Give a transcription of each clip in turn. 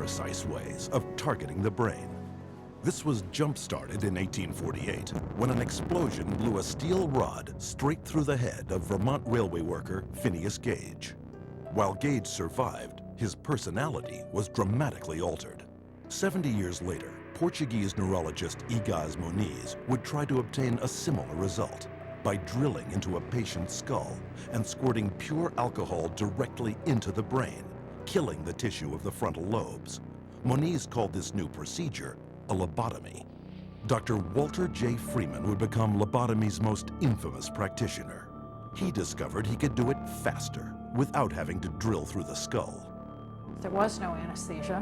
imprecise ways of targeting the brain. This was jump-started in 1848 when an explosion blew a steel rod straight through the head of Vermont railway worker Phineas Gage. While Gage survived, his personality was dramatically altered. 70 years later, Portuguese neurologist Egas Moniz would try to obtain a similar result by drilling into a patient's skull and squirting pure alcohol directly into the brain, killing the tissue of the frontal lobes. Moniz called this new procedure a lobotomy. Dr. Walter J. Freeman would become lobotomy's most infamous practitioner. He discovered he could do it faster without having to drill through the skull. There was no anesthesia,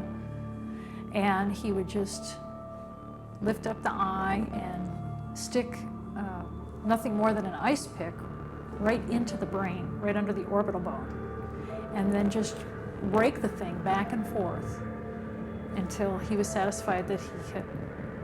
and he would just lift up the eye and stick nothing more than an ice pick right into the brain, right under the orbital bone, and then just rake the thing back and forth until he was satisfied that he had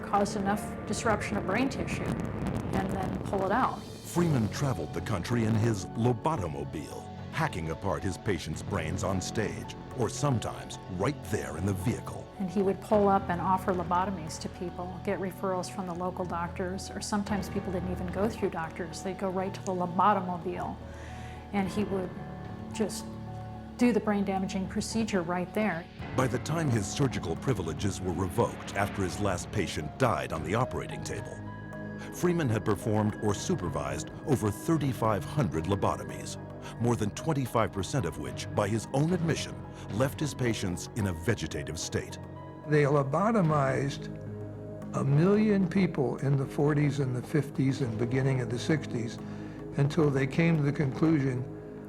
caused enough disruption of brain tissue, and then pull it out. Freeman traveled the country in his Lobotomobile, hacking apart his patients' brains on stage, or sometimes right there in the vehicle. And he would pull up and offer lobotomies to people, get referrals from the local doctors, or sometimes people didn't even go through doctors. They'd go right to the Lobotomobile, and he would just do the brain-damaging procedure right there. By the time his surgical privileges were revoked after his last patient died on the operating table, Freeman had performed or supervised over 3,500 lobotomies, more than 25% of which, by his own admission, left his patients in a vegetative state. They lobotomized 1 million people in the 40s and the 50s and beginning of the 60s until they came to the conclusion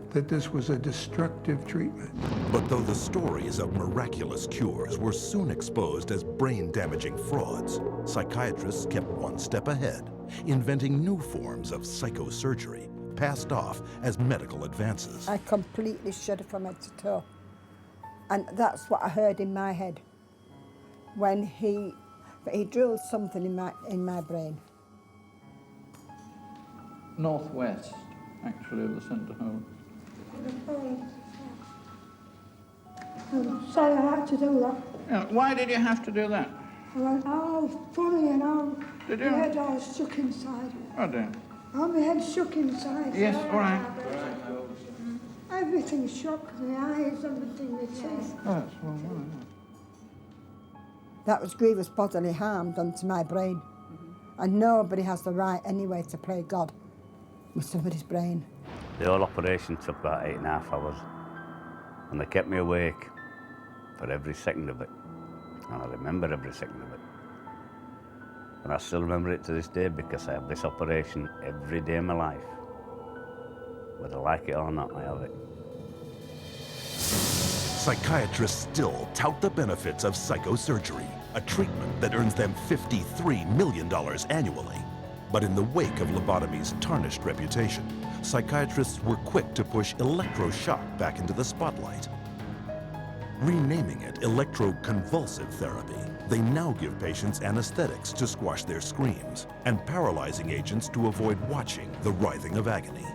that this was a destructive treatment. But though the stories of miraculous cures were soon exposed as brain-damaging frauds, psychiatrists kept one step ahead, inventing new forms of psychosurgery, passed off as medical advances. I completely shuddered from head to toe. And that's what I heard in my head when he drilled something in my brain. Northwest, actually, of the centre hole. I'm sorry I had to do that. Yeah, why did you have to do that? I went, oh, funny, and Did my you? head all shook inside. Oh dear. Oh, my head shook inside. Yes, all right. Everything shook, the eyes, everything, the teeth. Oh, that's well, well, That was grievous bodily harm done to my brain. And nobody has the right anyway to play God with somebody's brain. The whole operation took about 8.5 hours, and they kept me awake for every second of it, and I remember every second of it. And I still remember it to this day because I have this operation every day of my life. Whether I like it or not, I have it. Psychiatrists still tout the benefits of psychosurgery, a treatment that earns them $53 million annually. But in the wake of lobotomy's tarnished reputation, psychiatrists were quick to push electroshock back into the spotlight. Renaming it electroconvulsive therapy, they now give patients anesthetics to squash their screams and paralyzing agents to avoid watching the writhing of agony.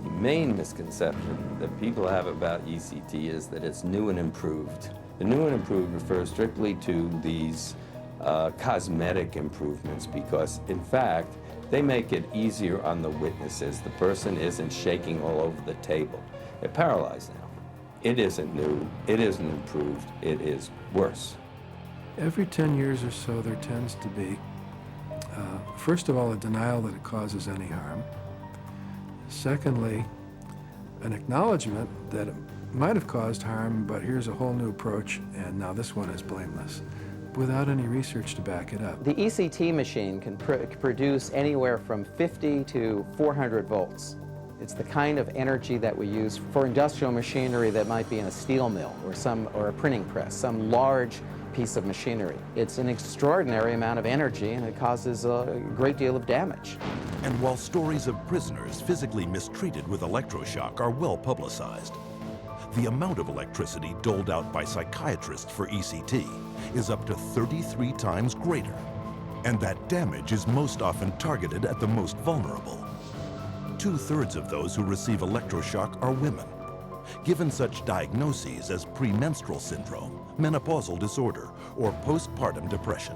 The main misconception that people have about ECT is that it's new and improved. The new and improved refers strictly to these cosmetic improvements because, in fact, they make it easier on the witnesses. The person isn't shaking all over the table. They're paralyzed now. It isn't new, it isn't improved, it is worse. Every 10 years or so, there tends to be, first of all, a denial that it causes any harm. Secondly, an acknowledgement that it might have caused harm, but here's a whole new approach, and now this one is blameless, without any research to back it up. The ECT machine can produce anywhere from 50 to 400 volts. It's the kind of energy that we use for industrial machinery that might be in a steel mill or a printing press, some large piece of machinery. It's an extraordinary amount of energy, and it causes a great deal of damage. And while stories of prisoners physically mistreated with electroshock are well publicized, the amount of electricity doled out by psychiatrists for ECT is up to 33 times greater. And that damage is most often targeted at the most vulnerable. 2/3 of those who receive electroshock are women. given such diagnoses as premenstrual syndrome, menopausal disorder, or postpartum depression.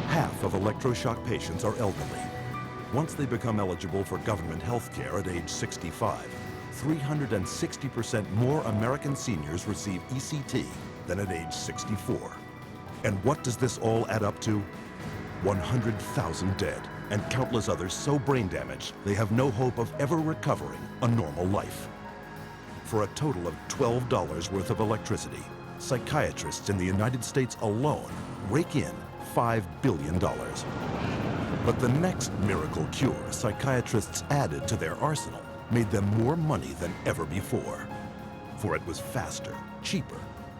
Half of electroshock patients are elderly. Once they become eligible for government health care at age 65, 360% more American seniors receive ECT than at age 64. And what does this all add up to? 100,000 dead, and countless others so brain damaged they have no hope of ever recovering a normal life. For a total of $12 worth of electricity, psychiatrists in the United States alone rake in $5 billion. But the next miracle cure psychiatrists added to their arsenal made them more money than ever before. For it was faster, cheaper,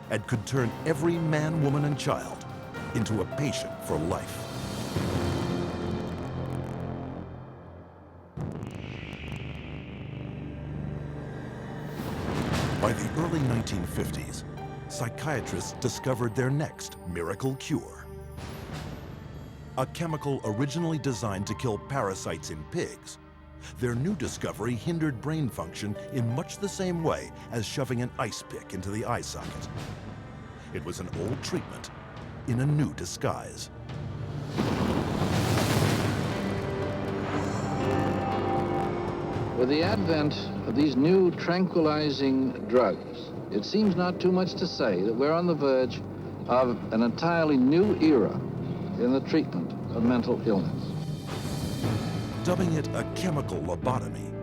and could turn every man, woman, and child into a patient for life. By the early 1950s, psychiatrists discovered their next miracle cure. A chemical originally designed to kill parasites in pigs, their new discovery hindered brain function in much the same way as shoving an ice pick into the eye socket. It was an old treatment in a new disguise. With the advent of these new tranquilizing drugs, it seems not too much to say that we're on the verge of an entirely new era in the treatment of mental illness. Dubbing it a chemical lobotomy,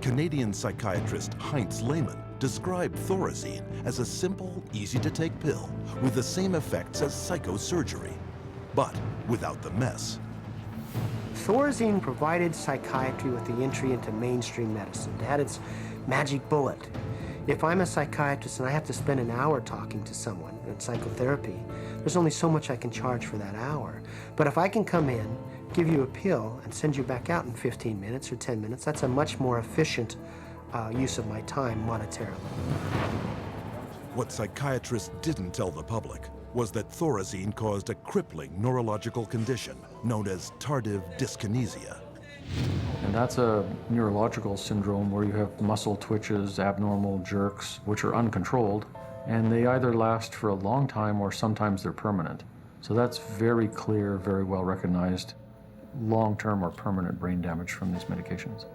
Canadian psychiatrist Heinz Lehmann described Thorazine as a simple, easy-to-take pill with the same effects as psychosurgery, but without the mess. Thorazine provided psychiatry with the entry into mainstream medicine. It had its magic bullet. If I'm a psychiatrist and I have to spend an hour talking to someone in psychotherapy, there's only so much I can charge for that hour. But if I can come in, give you a pill, and send you back out in 15 minutes or 10 minutes, that's a much more efficient use of my time monetarily. What psychiatrists didn't tell the public was that Thorazine caused a crippling neurological condition known as tardive dyskinesia. And that's a neurological syndrome where you have muscle twitches, abnormal jerks, which are uncontrolled, and they either last for a long time or sometimes they're permanent. So that's very clear, very well recognized long-term or permanent brain damage from these medications.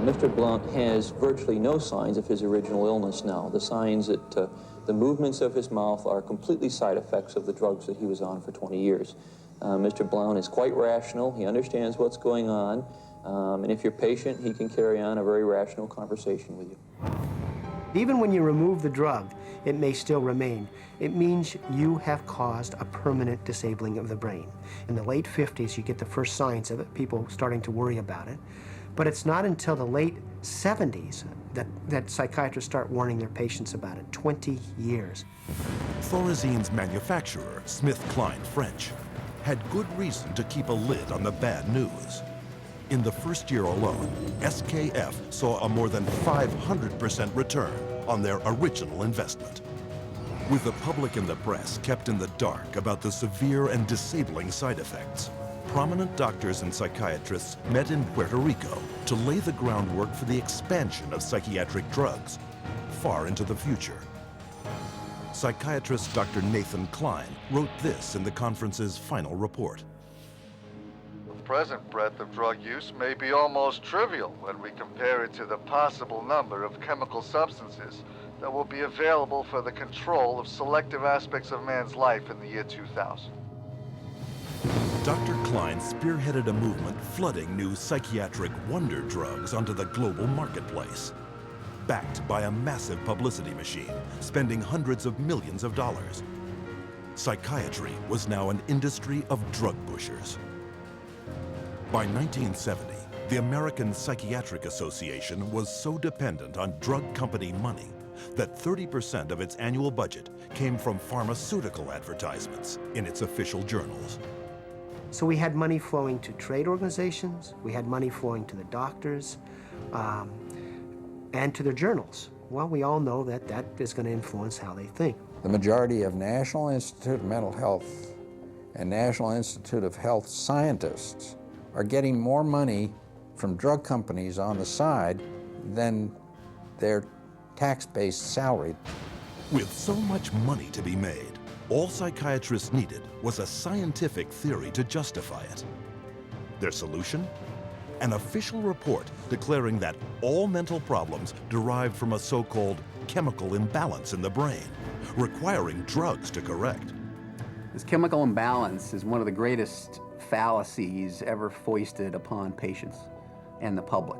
Mr. Blount has virtually no signs of his original illness now. The signs that the movements of his mouth are completely side effects of the drugs that he was on for 20 years. Mr. Blount is quite rational. He understands what's going on. And if you're patient, he can carry on a very rational conversation with you. Even when you remove the drug, it may still remain. It means you have caused a permanent disabling of the brain. In the late 50s, you get the first signs of it, people starting to worry about it. But it's not until the late 70s that psychiatrists start warning their patients about it, 20 years. Thorazine's manufacturer, SmithKline French, had good reason to keep a lid on the bad news. In the first year alone, SKF saw a more than 500% return on their original investment. With the public and the press kept in the dark about the severe and disabling side effects, prominent doctors and psychiatrists met in Puerto Rico to lay the groundwork for the expansion of psychiatric drugs far into the future. Psychiatrist Dr. Nathan Klein wrote this in the conference's final report. The present breadth of drug use may be almost trivial when we compare it to the possible number of chemical substances that will be available for the control of selective aspects of man's life in the year 2000. Dr. Klein spearheaded a movement flooding new psychiatric wonder drugs onto the global marketplace, backed by a massive publicity machine, spending hundreds of millions of dollars. Psychiatry was now an industry of drug pushers. By 1970, the American Psychiatric Association was so dependent on drug company money that 30% of its annual budget came from pharmaceutical advertisements in its official journals. So we had money flowing to trade organizations, we had money flowing to the doctors, and to their journals. Well, we all know that that is going to influence how they think. The majority of National Institute of Mental Health and National Institute of Health scientists are getting more money from drug companies on the side than they're tax-based salary. With so much money to be made, all psychiatrists needed was a scientific theory to justify it. Their solution? An official report declaring that all mental problems derived from a so-called chemical imbalance in the brain, requiring drugs to correct. This chemical imbalance is one of the greatest fallacies ever foisted upon patients and the public.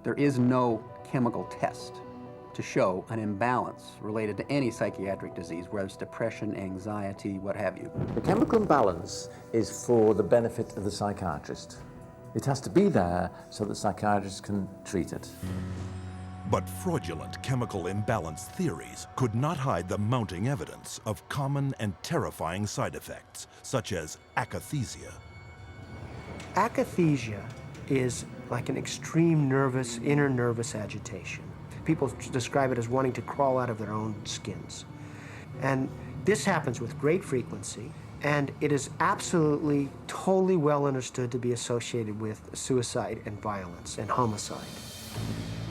There is no chemical test to show an imbalance related to any psychiatric disease, whether it's depression, anxiety, what have you. The chemical imbalance is for the benefit of the psychiatrist. It has to be there so that psychiatrists can treat it. But fraudulent chemical imbalance theories could not hide the mounting evidence of common and terrifying side effects, such as akathisia. Akathisia is like an extreme inner nervous agitation. People describe it as wanting to crawl out of their own skins. And this happens with great frequency, and it is absolutely, totally well understood to be associated with suicide and violence and homicide.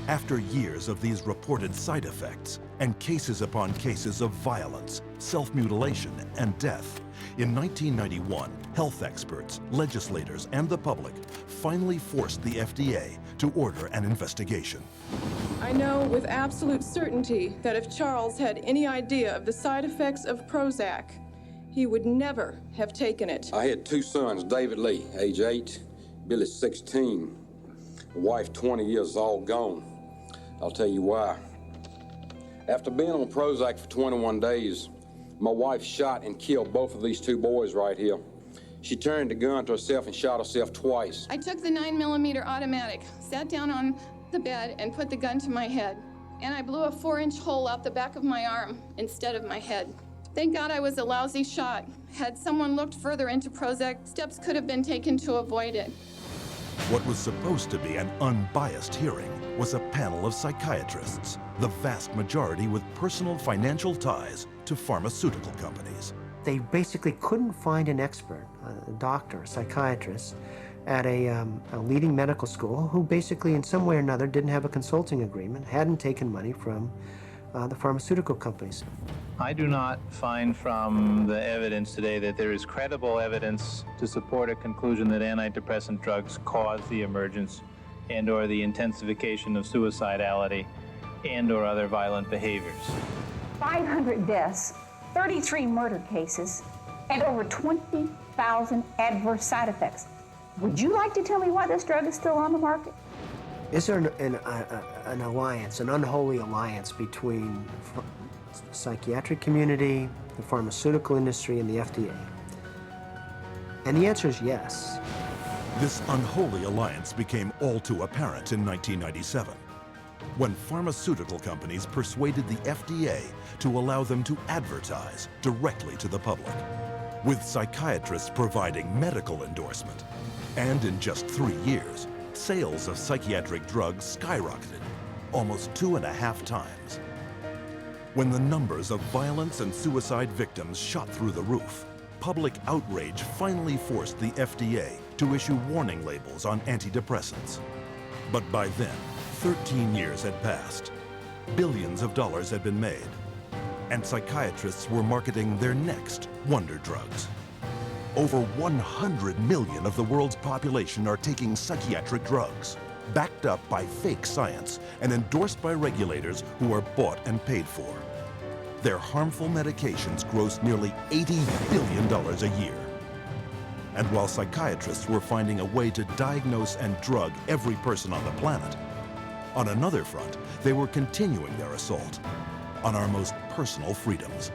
After years of these reported side effects and cases upon cases of violence, self-mutilation, and death, in 1991, health experts, legislators, and the public finally forced the FDA to order an investigation. I know with absolute certainty that if Charles had any idea of the side effects of Prozac, he would never have taken it. I had two sons, David Lee, age 8, Billy 16, the wife 20 years, all gone. I'll tell you why. After being on Prozac for 21 days, my wife shot and killed both of these two boys right here. She turned the gun to herself and shot herself twice. I took the 9mm automatic, sat down on the bed, and put the gun to my head. And I blew a 4-inch hole out the back of my arm instead of my head. Thank God I was a lousy shot. Had someone looked further into Prozac, steps could have been taken to avoid it. What was supposed to be an unbiased hearing was a panel of psychiatrists, the vast majority with personal financial ties to pharmaceutical companies. They basically couldn't find an expert, a doctor, a psychiatrist, at a leading medical school who basically in some way or another didn't have a consulting agreement, hadn't taken money from the pharmaceutical companies. I do not find from the evidence today that there is credible evidence to support a conclusion that antidepressant drugs cause the emergence and/or the intensification of suicidality and/or other violent behaviors. 500 deaths, 33 murder cases, and over 20,000 adverse side effects. Would you like to tell me why this drug is still on the market? Is there an alliance, an unholy alliance between the psychiatric community, the pharmaceutical industry, and the FDA? And the answer is yes. This unholy alliance became all too apparent in 1997, when pharmaceutical companies persuaded the FDA to allow them to advertise directly to the public, with psychiatrists providing medical endorsement. And in just 3 years, sales of psychiatric drugs skyrocketed, almost 2.5 times. When the numbers of violence and suicide victims shot through the roof, public outrage finally forced the FDA to issue warning labels on antidepressants. But by then, 13 years had passed. Billions of dollars had been made, and psychiatrists were marketing their next wonder drugs. Over 100 million of the world's population are taking psychiatric drugs, backed up by fake science and endorsed by regulators who are bought and paid for. Their harmful medications gross nearly $80 billion a year. And while psychiatrists were finding a way to diagnose and drug every person on the planet, on another front, they were continuing their assault on our most personal freedoms.